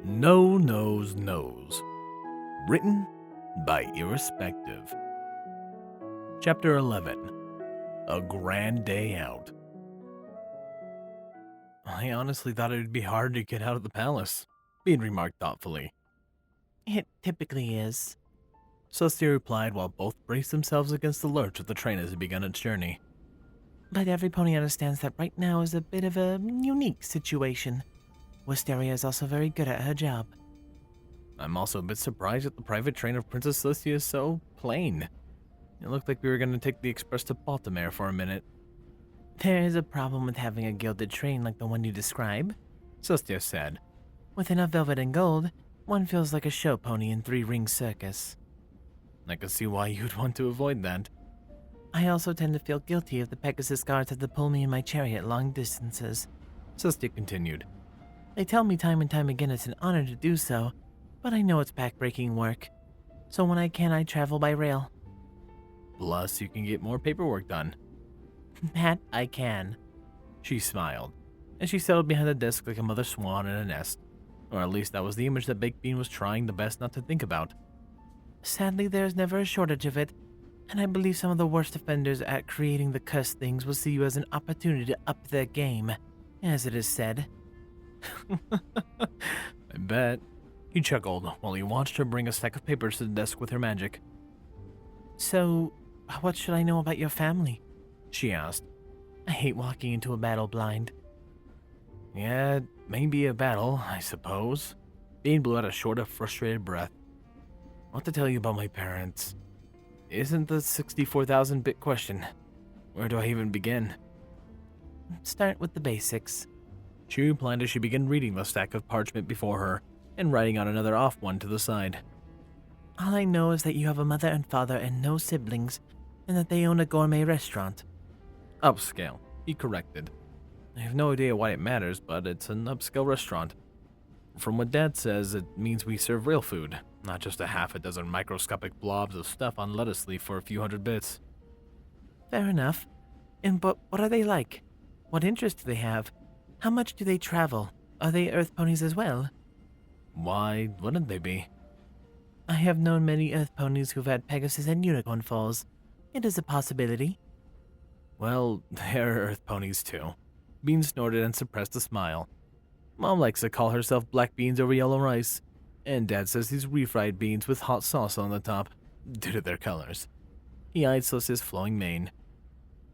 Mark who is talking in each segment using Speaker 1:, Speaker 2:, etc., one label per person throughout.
Speaker 1: No Nose Knows. Written by Irrespective. Chapter 11. A Grand Day Out. I honestly thought it would be hard to get out of the palace, Bean remarked thoughtfully.
Speaker 2: It typically is.
Speaker 1: Saucy replied while both braced themselves against the lurch of the train as it began its journey.
Speaker 2: But every pony understands that right now is a bit of a unique situation. Wisteria is also very good at her job.
Speaker 1: I'm also a bit surprised that the private train of Princess Celestia is so plain. It looked like we were going to take the express to Baltimore for a minute.
Speaker 2: There is a problem with having a gilded train like the one you describe,
Speaker 1: Celestia said.
Speaker 2: With enough velvet and gold, one feels like a show pony in three-ring circus.
Speaker 1: I can see why you'd want to avoid that.
Speaker 2: I also tend to feel guilty if the Pegasus guards have to pull me in my chariot long distances,
Speaker 1: Celestia continued.
Speaker 2: They tell me time and time again it's an honor to do so, but I know it's back-breaking work. So when I can, I travel by rail.
Speaker 1: Plus, you can get more paperwork done.
Speaker 2: That I can.
Speaker 1: She smiled, and she settled behind the desk like a mother swan in a nest. Or at least that was the image that Baked Bean was trying the best not to think about.
Speaker 2: Sadly, there's never a shortage of it, and I believe some of the worst offenders at creating the cursed things will see you as an opportunity to up their game, as it is said.
Speaker 1: I bet. He chuckled while he watched her bring a stack of papers to the desk with her magic.
Speaker 2: So, what should I know about your family?
Speaker 1: She asked.
Speaker 2: I hate walking into a battle blind.
Speaker 1: Yeah, it may be a battle, I suppose. Bean blew out a short, frustrated breath. What to tell you about my parents? Isn't the 64,000-bit question. Where do I even begin?
Speaker 2: Start with the basics.
Speaker 1: She replied as she began reading the stack of parchment before her and writing on another off one to the side.
Speaker 2: All I know is that you have a mother and father and no siblings, and that they own a gourmet restaurant.
Speaker 1: Upscale, he corrected. I have no idea why it matters, but it's an upscale restaurant. From what Dad says, it means we serve real food, not just a half a dozen microscopic blobs of stuff on lettuce leaf for a few hundred bits.
Speaker 2: Fair enough. And what are they like? What interests do they have? How much do they travel? Are they earth ponies as well?
Speaker 1: Why wouldn't they be?
Speaker 2: I have known many earth ponies who've had Pegasus and unicorn falls. It is a possibility.
Speaker 1: Well, they're earth ponies too. Bean snorted and suppressed a smile. Mom likes to call herself black beans over yellow rice, and Dad says these refried beans with hot sauce on the top, due to their colors. He eyed Celestia's flowing mane.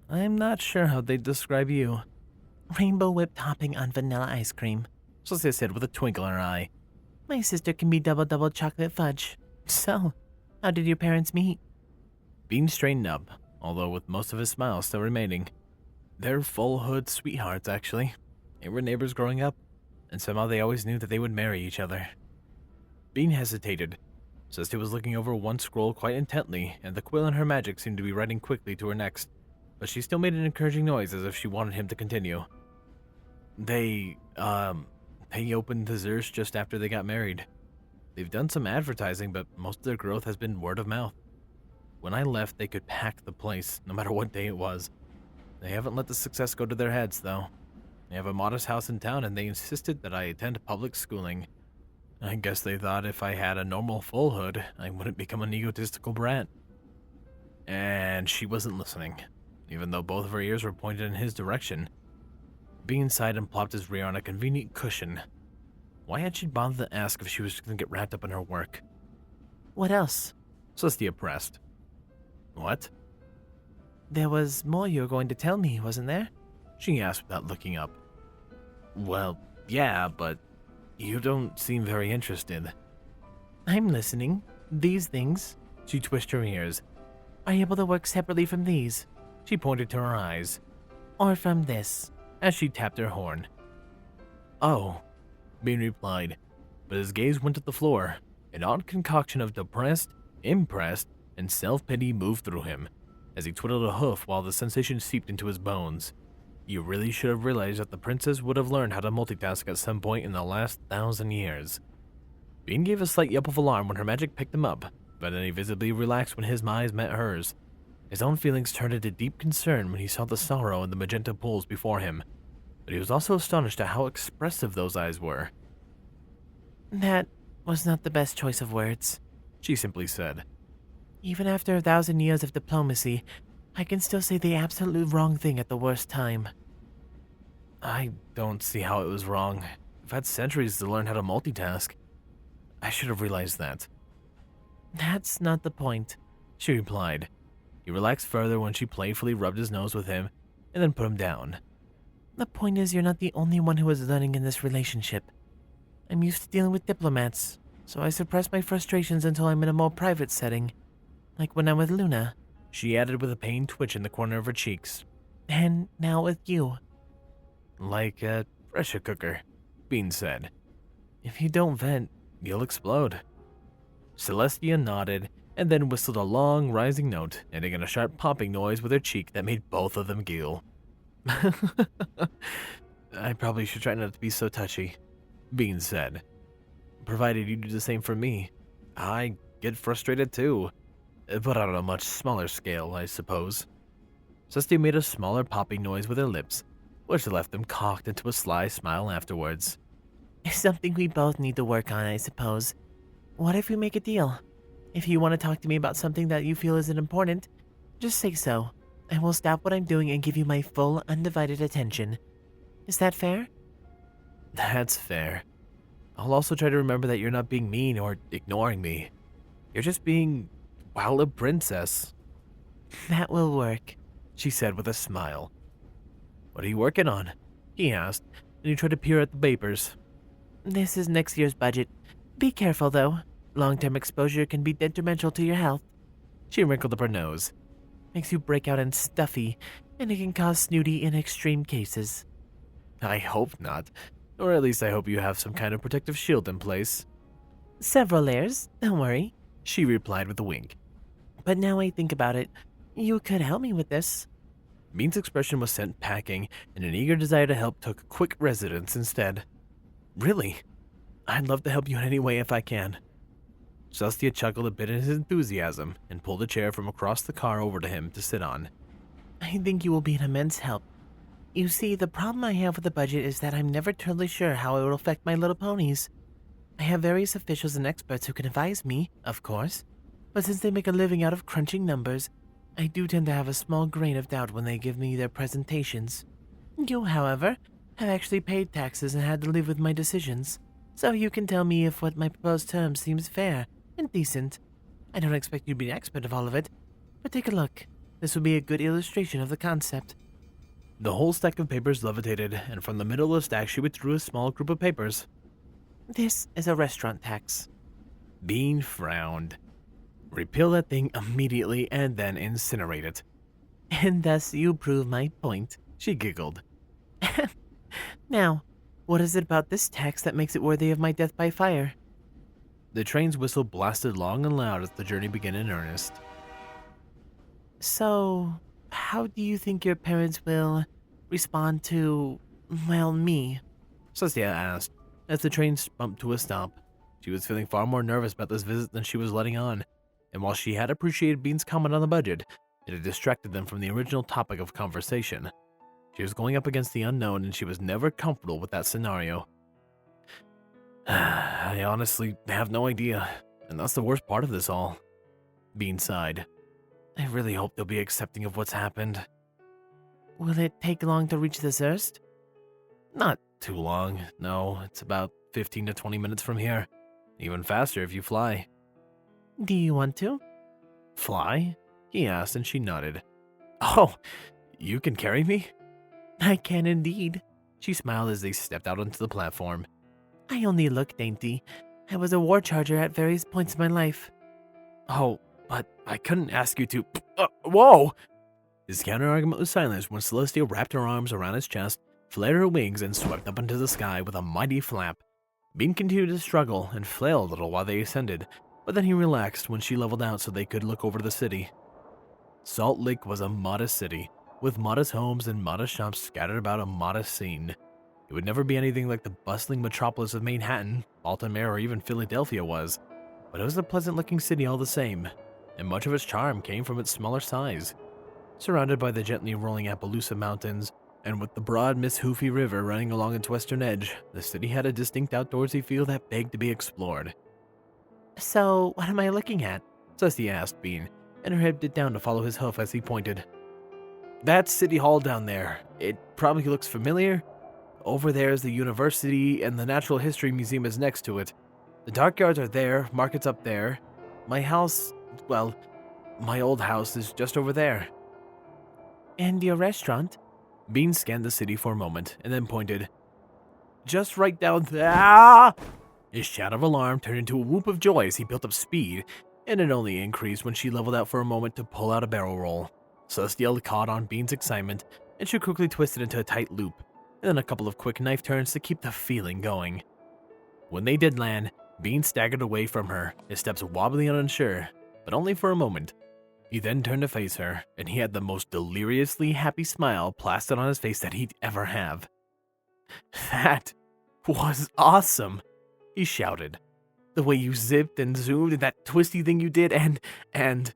Speaker 1: I'm not sure how they'd describe you.
Speaker 2: Rainbow whipped topping on vanilla ice cream,
Speaker 1: Celestia said with a twinkle in her eye.
Speaker 2: My sister can be double chocolate fudge. So, how did your parents meet?
Speaker 1: Bean straightened up, although with most of his smile still remaining. They're full hood sweethearts, actually. They were neighbors growing up, and somehow they always knew that they would marry each other. Bean hesitated. Celestia was looking over one scroll quite intently, and the quill in her magic seemed to be writing quickly to her next, but she still made an encouraging noise as if she wanted him to continue. They opened the Zersh just after they got married. They've done some advertising, but most of their growth has been word of mouth. When I left, they could pack the place, no matter what day it was. They haven't let the success go to their heads, though. They have a modest house in town, and they insisted that I attend public schooling. I guess they thought if I had a normal full hood, I wouldn't become an egotistical brat. And she wasn't listening, even though both of her ears were pointed in his direction. Bean sighed and plopped his rear on a convenient cushion. Why had she bothered to ask if she was going to get wrapped up in her work?
Speaker 2: What else?
Speaker 1: Celestia pressed. What?
Speaker 2: There was more you were going to tell me, wasn't there?
Speaker 1: She asked without looking up. Well, yeah, but you don't seem very interested.
Speaker 2: I'm listening. These things.
Speaker 1: She twisted her ears.
Speaker 2: Are able to work separately from these.
Speaker 1: She pointed to her eyes.
Speaker 2: Or from this.
Speaker 1: As she tapped her horn. Oh, Bean replied, but his gaze went to the floor. An odd concoction of depressed, impressed, and self-pity moved through him as he twiddled a hoof while the sensation seeped into his bones. You really should have realized that the princess would have learned how to multitask at some point in the last 1,000 years. Bean gave a slight yelp of alarm when her magic picked him up, but then he visibly relaxed when his eyes met hers. His own feelings turned into deep concern when he saw the sorrow in the magenta pools before him, but he was also astonished at how expressive those eyes were.
Speaker 2: That was not the best choice of words.
Speaker 1: she simply said.
Speaker 2: Even after 1,000 years of diplomacy, I can still say the absolute wrong thing at the worst time.
Speaker 1: I don't see how it was wrong. I've had centuries to learn how to multitask. I should have realized that,
Speaker 2: That's not the point.
Speaker 1: she replied. He relaxed further when she playfully rubbed his nose with him and then put him down.
Speaker 2: The point is, you're not the only one who is learning in this relationship. I'm used to dealing with diplomats, so I suppress my frustrations until I'm in a more private setting, like when I'm with Luna,
Speaker 1: She added with a pained twitch in the corner of her cheeks.
Speaker 2: and now with you.
Speaker 1: Like a pressure cooker, Bean said.
Speaker 2: If you don't vent,
Speaker 1: You'll explode. Celestia nodded and then whistled a long, rising note, ending in a sharp popping noise with her cheek that made both of them giggle. I probably should try not to be so touchy, Bean said. Provided you do the same for me. I get frustrated too, but on a much smaller scale, I suppose. Celestia made a smaller popping noise with her lips, which left them cocked into a sly smile afterwards.
Speaker 2: it's something we both need to work on, I suppose. What if we make a deal? If you want to talk to me about something that you feel isn't important, just say so. I will stop what I'm doing and give you my full, undivided attention. Is that fair?
Speaker 1: That's fair. I'll also try to remember that you're not being mean or ignoring me. You're just being, well, a princess,
Speaker 2: That will work.
Speaker 1: she said with a smile. What are you working on? He asked, and he tried to peer at the papers.
Speaker 2: This is next year's budget. Be careful, though. Long-term exposure can be detrimental to your health.
Speaker 1: She wrinkled up her nose.
Speaker 2: Makes you break out and stuffy, and it can cause snooty in extreme cases.
Speaker 1: I hope not. Or at least I hope you have some kind of protective shield in place,
Speaker 2: Several layers, don't worry.
Speaker 1: she replied with a wink.
Speaker 2: But now I think about it, you could help me with this.
Speaker 1: Bean's expression was sent packing, and an eager desire to help took quick residence instead. Really? I'd love to help you in any way if I can. Celestia chuckled a bit in his enthusiasm and pulled a chair from across the car over to him to sit on.
Speaker 2: I think you will be an immense help. You see, the problem I have with the budget is that I'm never totally sure how it will affect my little ponies. I have various officials and experts who can advise me, of course, but since they make a living out of crunching numbers, I do tend to have a small grain of doubt when they give me their presentations. You, however, have actually paid taxes and had to live with my decisions, so you can tell me if what my proposed term seems fair and decent. I don't expect you to be an expert of all of it, but take a look. This would be a good illustration of the concept.
Speaker 1: The whole stack of papers levitated, and from the middle of the stack she withdrew a small group of papers.
Speaker 2: This is a restaurant tax.
Speaker 1: Bean frowned. Repeal that thing immediately and then incinerate it.
Speaker 2: And thus you prove my point.
Speaker 1: She giggled.
Speaker 2: Now, what is it about this tax that makes it worthy of my death by fire?
Speaker 1: The train's whistle blasted long and loud as the journey began in earnest.
Speaker 2: So, how do you think your parents will respond to, well, me?
Speaker 1: Celestia asked, as the train bumped to a stop. She was feeling far more nervous about this visit than she was letting on, and while she had appreciated Bean's comment on the budget, it had distracted them from the original topic of conversation. She was going up against the unknown, and she was never comfortable with that scenario. I honestly have no idea, and that's the worst part of this all. Bean sighed. I really hope they'll be accepting of what's happened.
Speaker 2: Will it take long to reach the Zerst?
Speaker 1: Not too long, no. It's about 15 to 20 minutes from here. Even faster if you fly.
Speaker 2: Do you want to?
Speaker 1: Fly? He asked, and she nodded. Oh, you can carry me?
Speaker 2: I can indeed.
Speaker 1: She smiled as they stepped out onto the platform.
Speaker 2: I only look dainty. I was a war charger at various points in my life.
Speaker 1: Oh, but I couldn't ask you to. Whoa! His counter-argument was silenced when Celestia wrapped her arms around his chest, flared her wings, and swept up into the sky with a mighty flap. Bean continued to struggle and flail a little while they ascended, but then he relaxed when she leveled out so they could look over the city. Salt Lake was a modest city, with modest homes and modest shops scattered about a modest scene. It would never be anything like the bustling metropolis of Manhattan, Baltimore, or even Philadelphia was, but it was a pleasant-looking city all the same, and much of its charm came from its smaller size. Surrounded by the gently rolling Appaloosa Mountains, And with the broad Miss Hoofy River running along its western edge, the city had a distinct outdoorsy feel that begged to be explored.
Speaker 2: So, what am I looking at?
Speaker 1: Saucy asked Bean, and her head dipped down to follow his hoof as he pointed. That's City Hall down there. It probably looks familiar. Over there is the university, and the Natural History Museum is next to it. The dockyards are there, market's up there. My house, well, my old house is just over there.
Speaker 2: And your restaurant?
Speaker 1: Bean scanned the city for a moment, and then pointed. Just right down there. Ah! His shout of alarm turned into a whoop of joy as he built up speed, and it only increased when she leveled out for a moment to pull out a barrel roll. Celestial caught on Bean's excitement, and she quickly twisted into a tight loop, and then a couple of quick knife turns to keep the feeling going. When they did land, Bean staggered away from her, his steps wobbly and unsure, but only for a moment. He then turned to face her, and he had the most deliriously happy smile plastered on his face that he'd ever have. That was awesome, he shouted. The way you zipped and zoomed and that twisty thing you did, and...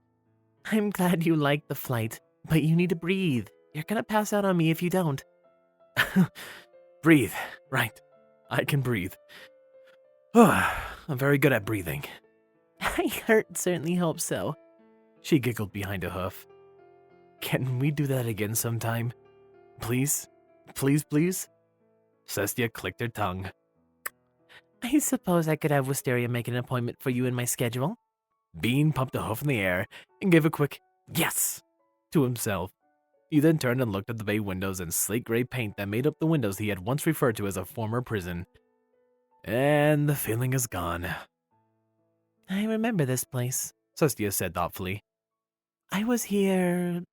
Speaker 2: I'm glad you liked the flight, but you need to breathe. You're gonna pass out on me if you don't.
Speaker 1: Breathe, right. I can breathe. I'm very good at breathing.
Speaker 2: I certainly hope so.
Speaker 1: She giggled behind a hoof. Can we do that again sometime? Please? Please, please? Cestia clicked her tongue.
Speaker 2: I suppose I could have Wisteria make an appointment for you in my schedule.
Speaker 1: Bean pumped a hoof in the air and gave a quick yes to himself. He then turned and looked at the bay windows and slate gray paint that made up the windows he had once referred to as a former prison. And the feeling is gone.
Speaker 2: I remember this place,
Speaker 1: Cestia said thoughtfully.
Speaker 2: I was here,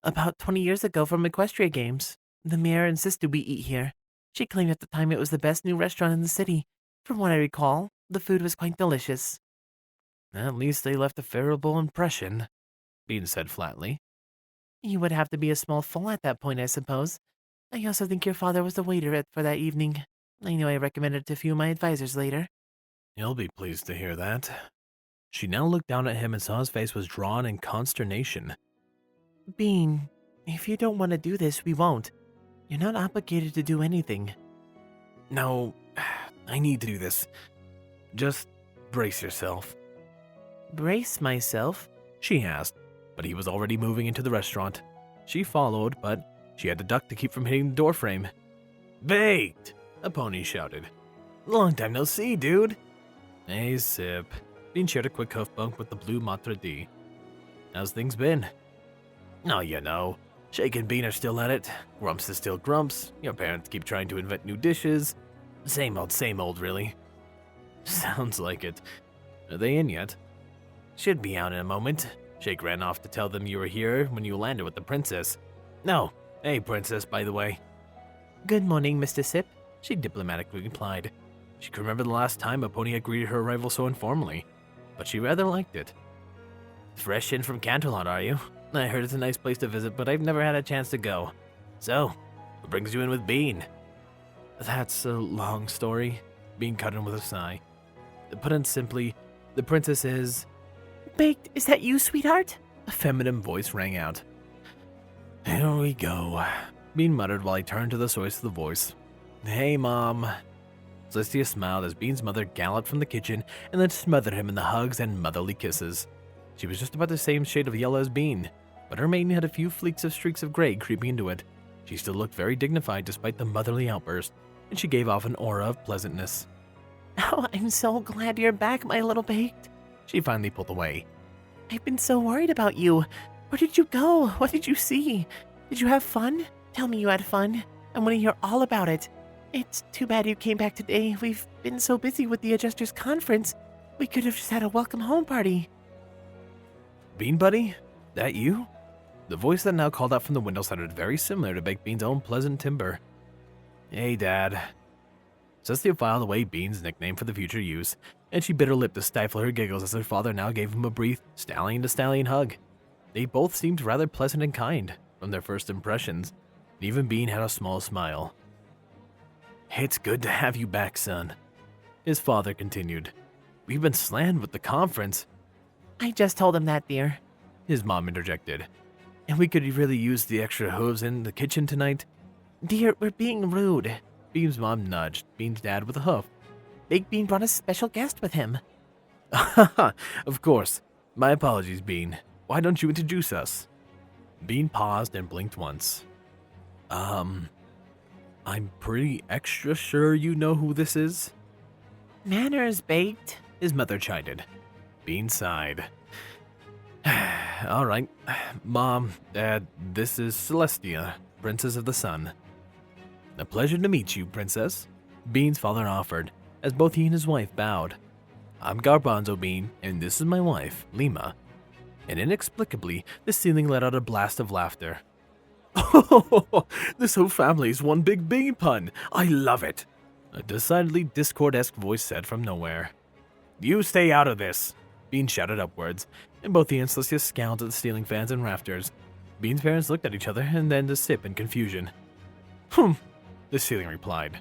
Speaker 2: about 20 years ago from Equestria Games. The mayor insisted we eat here. She claimed at the time it was the best new restaurant in the city. From what I recall, the food was quite delicious.
Speaker 1: At least they left a favorable impression, Bean said flatly.
Speaker 2: You would have to be a small fool at that point, I suppose. I also think your father was the waiter for that evening. I know I recommended it to a few of my advisors later.
Speaker 1: He'll be pleased to hear that. She now looked down at him and saw his face was drawn in consternation.
Speaker 2: Bean, if you don't want to do this, we won't. You're not obligated to do anything.
Speaker 1: No, I need to do this. Just brace yourself.
Speaker 2: Brace myself?
Speaker 1: She asked, but he was already moving into the restaurant. She followed, but she had to duck to keep from hitting the doorframe. Baked! A pony shouted. Long time no see, dude. Hey, Sip. Bean shared a quick hoof bump with the blue Matra D. How's things been? Oh, you know. Shake and Bean are still at it. Grumps is still Grumps. Your parents keep trying to invent new dishes. Same old, really. Sounds like it. Are they in yet? Should be out in a moment. Shake ran off to tell them you were here when you landed with the princess. No. Hey, princess, by the way.
Speaker 2: Good morning, Mr. Sip,
Speaker 1: she diplomatically replied. She could remember the last time a pony had greeted her arrival so informally, but she rather liked it. Fresh in from Canterlot, are you? I heard it's a nice place to visit, but I've never had a chance to go. So, what brings you in with Bean? That's a long story, Bean cut in with a sigh. Put in simply, the princess is...
Speaker 2: Baked, is that you, sweetheart?
Speaker 1: A feminine voice rang out. Here we go, Bean muttered while he turned to the source of the voice. Hey, Mom. Celestia smiled as Bean's mother galloped from the kitchen and then smothered him in the hugs and motherly kisses. She was just about the same shade of yellow as Bean, but her mane had a few fleets of streaks of gray creeping into it. She still looked very dignified despite the motherly outburst, and she gave off an aura of pleasantness.
Speaker 2: Oh, I'm so glad you're back, my little Baked.
Speaker 1: She finally pulled away.
Speaker 2: I've been so worried about you. Where did you go? What did you see? Did you have fun? Tell me you had fun. I want to hear all about it. It's too bad you came back today. We've been so busy with the Adjusters Conference. We could have just had a welcome home party.
Speaker 1: Bean Buddy? That you? The voice that now called out from the window sounded very similar to Baked Bean's own pleasant timbre. Hey, Dad. Cecily filed away Bean's nickname for the future use, and she bit her lip to stifle her giggles as her father now gave him a brief stallion-to-stallion hug. They both seemed rather pleasant and kind from their first impressions, and even Bean had a small smile. It's good to have you back, son, his father continued. We've been slammed with the conference.
Speaker 2: I just told him that, dear,
Speaker 1: his mom interjected. And we could really use the extra hooves in the kitchen tonight.
Speaker 2: Dear, we're being rude.
Speaker 1: Bean's mom nudged Bean's dad with a hoof.
Speaker 2: Baked Bean brought a special guest with him.
Speaker 1: Of course. My apologies, Bean. Why don't you introduce us? Bean paused and blinked once. I'm pretty extra sure you know who this is.
Speaker 2: Manners, Baked.
Speaker 1: His mother chided. Bean sighed. All right. Mom, Dad, this is Celestia, Princess of the Sun. A pleasure to meet you, Princess. Bean's father offered, as both he and his wife bowed. I'm Garbanzo Bean, and this is my wife, Lima. And inexplicably, the ceiling let out a blast of laughter. Oh, this whole family is one big bean pun. I love it. A decidedly Discord-esque voice said from nowhere. You stay out of this, Bean shouted upwards, and both he and Celestia scowled at the ceiling fans and rafters. Bean's parents looked at each other and then to Sip in confusion. The ceiling replied.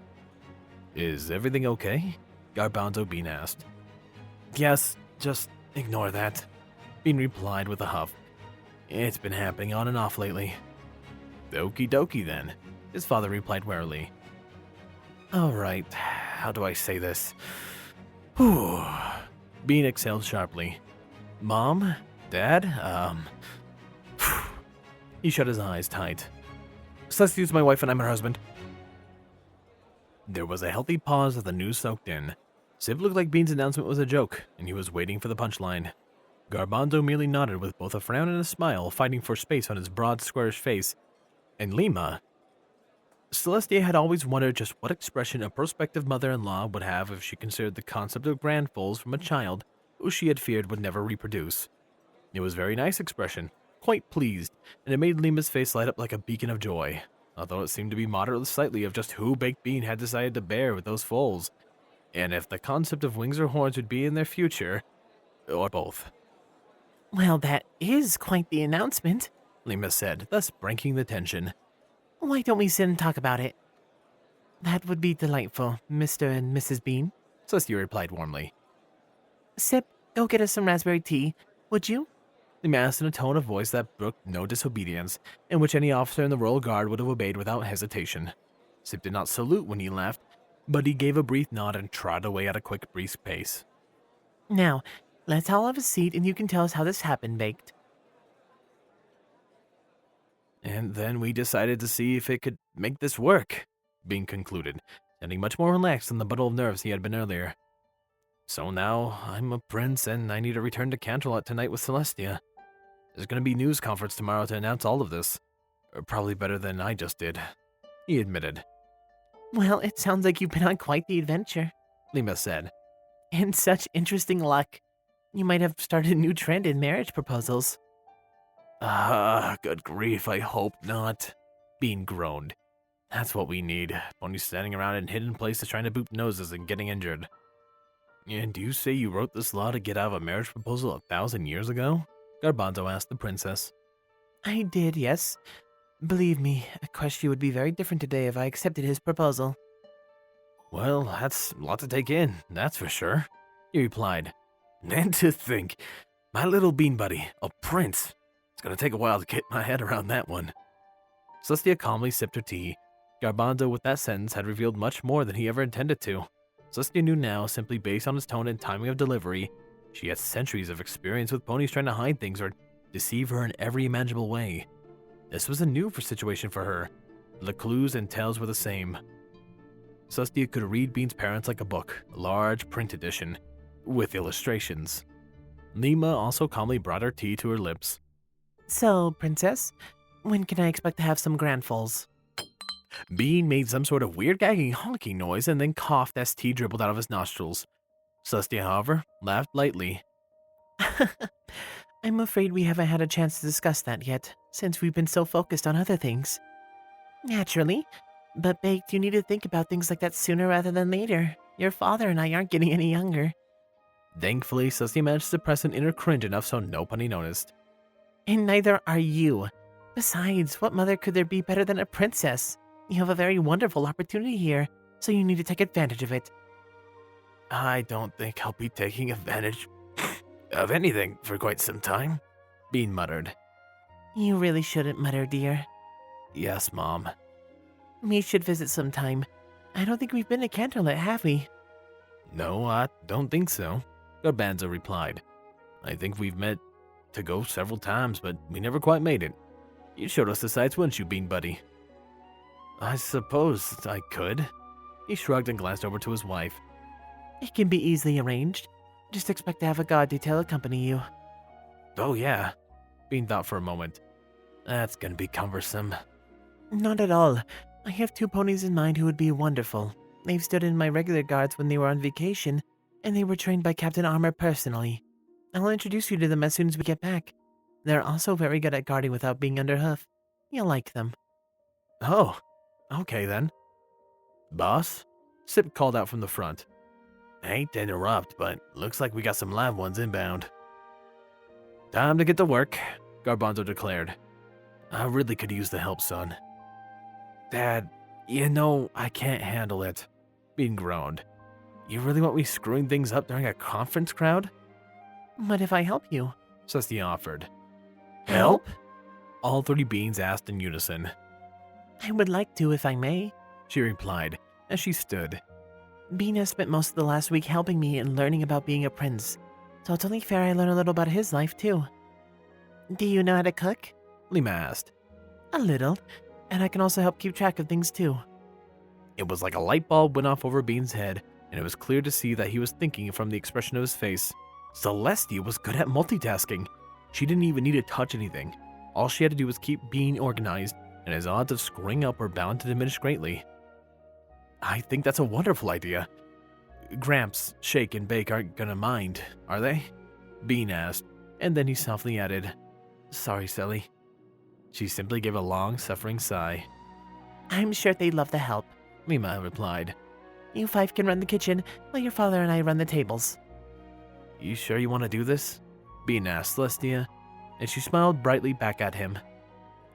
Speaker 1: Is everything okay? Garbanzo Bean asked. Yes, just ignore that, Bean replied with a huff. It's been happening on and off lately. Okie dokie then, his father replied warily. Alright, how do I say this? Whew. Bean exhaled sharply. Mom? Dad? He shut his eyes tight. Celestia's my wife and I'm her husband. There was a healthy pause as the news soaked in. Sib looked like Bean's announcement was a joke, and he was waiting for the punchline. Garbanzo merely nodded with both a frown and a smile, fighting for space on his broad, squarish face. And Lima... Celestia had always wondered just what expression a prospective mother-in-law would have if she considered the concept of grandfoals from a child who she had feared would never reproduce. It was a very nice expression, quite pleased, and it made Lima's face light up like a beacon of joy, although it seemed to be moderately slightly of just who Baked Bean had decided to bear with those foals, and if the concept of wings or horns would be in their future, or both.
Speaker 2: Well, that is quite the announcement,
Speaker 1: Lima said, thus breaking the tension.
Speaker 2: Why don't we sit and talk about it? That would be delightful, Mr. and Mrs. Bean.
Speaker 1: Celestia replied warmly.
Speaker 2: Sip, go get us some raspberry tea, would you?
Speaker 1: Lima asked in a tone of voice that brooked no disobedience, in which any officer in the Royal Guard would have obeyed without hesitation. Sip did not salute when he left, but he gave a brief nod and trotted away at a quick, brisk pace.
Speaker 2: Now, let's all have a seat and you can tell us how this happened, Baked.
Speaker 1: And then we decided to see if it could make this work, Bean concluded, sounding much more relaxed than the bundle of nerves he had been earlier. So now, I'm a prince and I need to return to Canterlot tonight with Celestia. There's going to be a news conference tomorrow to announce all of this. Probably better than I just did, he admitted.
Speaker 2: Well, it sounds like you've been on quite the adventure,
Speaker 1: Lima said.
Speaker 2: And such interesting luck. You might have started a new trend in marriage proposals.
Speaker 1: Good grief, I hope not, Bean groaned. That's what we need. Ponies standing around in hidden places trying to boot noses and getting injured. And do you say you wrote this law to get out of a marriage proposal 1,000 years ago? Garbanzo asked the princess.
Speaker 2: I did, yes. Believe me, Equestria would be very different today if I accepted his proposal.
Speaker 1: Well, that's a lot to take in, that's for sure, he replied. And to think, my little bean buddy, a prince. It's gonna take a while to get my head around that one. Celestia calmly sipped her tea. Garbanzo with that sentence had revealed much more than he ever intended to. Celestia knew now, simply based on his tone and timing of delivery, she had centuries of experience with ponies trying to hide things or deceive her in every imaginable way. This was a new situation for her. The clues and tales were the same. Celestia could read Bean's parents like a book, a large print edition, with illustrations. Lima also calmly brought her tea to her lips.
Speaker 2: So, Princess, when can I expect to have some grandfoals?
Speaker 1: Bean made some sort of weird gagging honking noise and then coughed as tea dribbled out of his nostrils. Celestia, however, laughed lightly.
Speaker 2: I'm afraid we haven't had a chance to discuss that yet, since we've been so focused on other things. Naturally, but Baked, you need to think about things like that sooner rather than later. Your father and I aren't getting any younger.
Speaker 1: Thankfully, Celestia managed to suppress an inner cringe enough so nobody noticed.
Speaker 2: And neither are you. Besides, what mother could there be better than a princess? You have a very wonderful opportunity here, so you need to take advantage of it.
Speaker 1: I don't think I'll be taking advantage of anything for quite some time, Bean muttered.
Speaker 2: You really shouldn't mutter, dear.
Speaker 1: Yes, Mom.
Speaker 2: We should visit sometime. I don't think we've been to Canterlet, have we?
Speaker 1: No, I don't think so, Garbanzo replied. I think we've met to go several times, but we never quite made it. You showed us the sights, wouldn't you, Bean Buddy? I suppose I could. He shrugged and glanced over to his wife.
Speaker 2: It can be easily arranged. Just expect to have a god detail accompany you.
Speaker 1: Oh, yeah. Bean thought for a moment. That's gonna be cumbersome.
Speaker 2: Not at all. I have 2 ponies in mind who would be wonderful. They've stood in my regular guards when they were on vacation, and they were trained by Captain Armor personally. I'll introduce you to them as soon as we get back. They're also very good at guarding without being under hoof. You'll like them.
Speaker 1: Oh, okay then. Boss? Sip called out from the front. I hate to interrupt, but looks like we got some live ones inbound. Time to get to work, Garbanzo declared. I really could use the help, son. Dad, you know I can't handle it. Bean groaned. You really want me screwing things up during a conference crowd?
Speaker 2: What if I help you?
Speaker 1: Saucy offered. Help? All 3 beans asked in unison.
Speaker 2: I would like to if I may,
Speaker 1: She replied as she stood.
Speaker 2: Bean has spent most of the last week helping me and learning about being a prince, so it's only fair I learn a little about his life too. Do you know how to cook?
Speaker 1: Lima asked.
Speaker 2: A little, and I can also help keep track of things too.
Speaker 1: It was like a light bulb went off over Bean's head, and it was clear to see that he was thinking from the expression of his face. Celestia was good at multitasking. She didn't even need to touch anything. All she had to do was keep Bean organized, and his odds of screwing up were bound to diminish greatly. I think that's a wonderful idea. Gramps, Shake, and Bake aren't gonna mind, are they? Bean asked, and then he softly added, Sorry, Sally. She simply gave a long, suffering sigh.
Speaker 2: I'm sure they'd love the help,
Speaker 1: Lima replied.
Speaker 2: You 5 can run the kitchen, while your father and I run the tables.
Speaker 1: You sure you want to do this? Bean asked Celestia, and she smiled brightly back at him.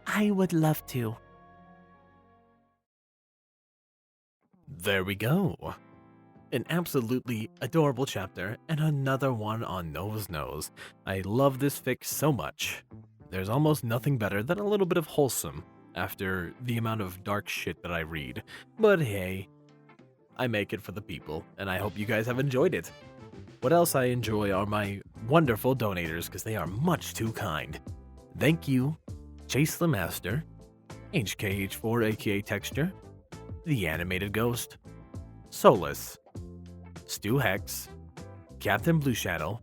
Speaker 2: I would love to.
Speaker 1: There we go. An absolutely adorable chapter, and another one on Nova's nose. I love this fic so much. There's almost nothing better than a little bit of wholesome after the amount of dark shit that I read. But hey, I make it for the people, and I hope you guys have enjoyed it. What else I enjoy are my wonderful donators, because they are much too kind. Thank you, Chase the Master, HKH4 aka Texture, The Animated Ghost, Solus, Stu Hex, Captain Blue Shadow,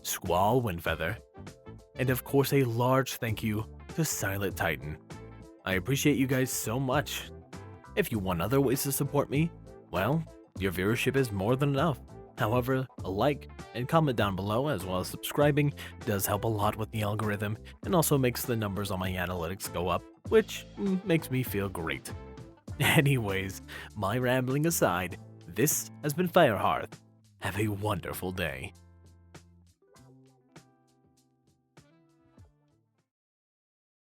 Speaker 1: Squall Windfeather, and of course a large thank you to Silent Titan. I appreciate you guys so much. If you want other ways to support me, well, your viewership is more than enough. However, a like and comment down below as well as subscribing does help a lot with the algorithm and also makes the numbers on my analytics go up, which makes me feel great. Anyways, my rambling aside, this has been Firehearth. Have a wonderful day.